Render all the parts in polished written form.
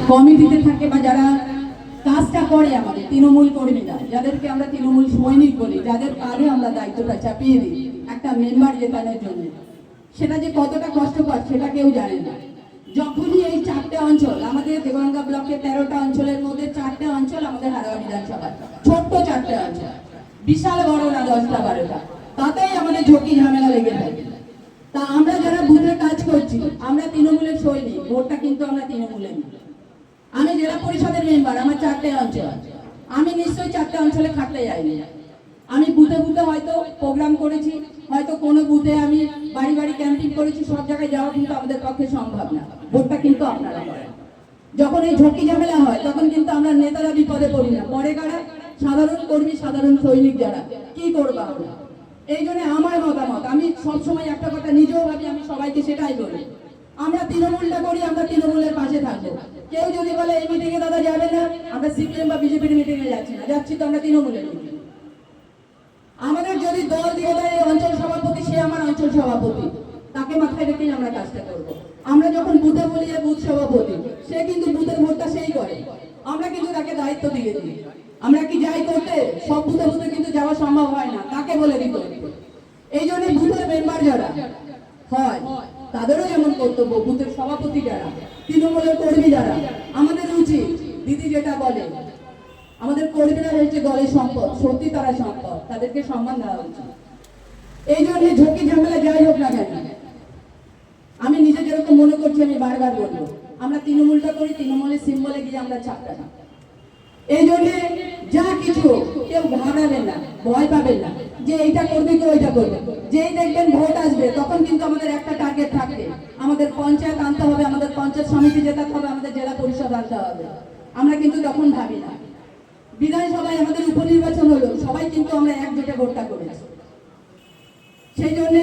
কমিটিতে থাকে বা যারা কাজটা করে আমাদের তৃণমূল কর্মীরা, যাদেরকে আমরা তৃণমূল সৈনিক বলি, যাদের কাঁধে আমরা দায়িত্বটা চাপিয়ে দিই একটা মেম্বার জেতানোর জন্য, সেটা যে কতটা কষ্টকর সেটা কেউ জানে না। যখনই এই 4টে অঞ্চল, আমাদের দেগঙ্গা ব্লকের 13টা অঞ্চলের মধ্যে 4টে অঞ্চল আমাদের হাড়োয়া বিধানসভা, ছোট্ট 4টে অঞ্চল, বিশাল বড় না 10টা 12টা, তাতেই আমাদের ঝুঁকি ঝামেলা লেগে থাকে। তা আমরা যারা বুথে কাজ করছি, আমরা তৃণমূলের সৈনিক, ভোটটা কিন্তু আমরা তৃণমূলের না। আমি জেলা পরিষদের মেম্বার, আমার 4টে অঞ্চল, আমি নিশ্চয়ই 4টে অঞ্চলে খাটতে যাইনি। আমি বুথে বুথে হয়তো প্রোগ্রাম করেছি, হয়তো কোনো বুথে আমি বাড়ি বাড়ি ক্যাম্পিং করেছি, সব জায়গায় যাওয়া কিন্তু আমাদের পক্ষে সম্ভব না। ভোটটা কিন্তু আপনারা করেন। যখন এই ঝুঁকি ঝামেলা হয় তখন কিন্তু আমরা নেতারা বিপদে পড়ি না, পরে কারা? সাধারণ কর্মী, সাধারণ সৈনিক যারা। কি করবো আমরা? এই জন্য আমার মতামত, আমি সবসময় একটা কথা নিজেও ভাবি, আমি সবাইকে সেটাই বলি, আমরা তৃণমূলটা করি, আমরা তৃণমূলের পাশে থাকবো। কেউ যদি বলে এই মিটিংয়ে দাদা যাবে না, আমরা সিপিএম বা বিজেপির মিটিংয়ে যাচ্ছি না, যাচ্ছি তো আমরা তৃণমূলের মিটিং। আমাদের যদি দল দিয়ে দেয় অঞ্চল সভাপতি, সে আমার অঞ্চল সভাপতি, তাকে মাথায় রেখেই আমরা কাজটা করবো। আমরা যখন বুথে বলি বুথ সভাপতি, সে কিন্তু বুথের ভোটটা সেই করে, আমরা কিন্তু তাকে দায়িত্ব দিয়ে দিই। আমরা কি যাই করতে? সব বুথে বুথে কিন্তু যাওয়া সম্ভব হয় না, তাকে বলে দিতে হবে। এই জন্য বুথের মেম্বার যারা হয় তাদেরও যেমন কর্তব্য, বুথের সভাপতি যারা, তৃণমূলের কর্মী যারা, আমাদের উচিত দিদি যেটা বলে, আমাদের কর্মীরা হচ্ছে দলের সম্পদ, সত্যি তারা সম্পদ, তাদেরকে সম্মান দেওয়া উচিত। এই জন্য ঝুঁকি ঝামেলা যাই হোক না কেন, আমি নিজে যেরকম মনে করছি, আমি বারবার বলবো, আমরা তৃণমূলটা করি, তৃণমূলের সিম্বলে গিয়ে আমরা চাপটা না। এই জন্য যা কিছু কেউ ঘাবড়াবেন না, ভয় পাবেন না যে এইটা করবে কি ওইটা করবে। যেই দেখবেন ভোট আসবে তখন কিন্তু আমাদের একটা টার্গেট থাকবে, আমাদের পঞ্চায়েত আনতে হবে, আমাদের পঞ্চায়েত সমিতি জেতাতে হবে, আমাদের জেলা পরিষদ আনতে হবে। আমরা কিন্তু তখন ভাবি না। বিধানসভায় আমাদের উপনির্বাচন হলো, সবাই কিন্তু আমরা একজোটে ভোটটা করেছি। সেই জন্য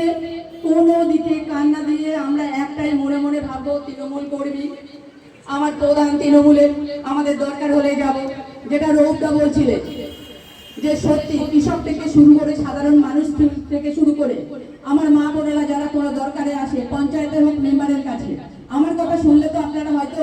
কোনো দিকে কান্না দিয়ে আমরা একটাই মনে মনে ভাববো, তৃণমূল কর্মী, আমার প্রধান তৃণমূলের, আমাদের দরকার হলে যাব। যেটা রৌদা বলছিলেন যে সত্যি কৃষক থেকে শুরু করে সাধারণ মানুষ থেকে শুরু করে আমার মা বোনেরা যারা কোনো দরকারে আসে, পঞ্চায়েতের হোক মেম্বারের কাছে, আমার কথা শুনলে তো আপনারা হয়তো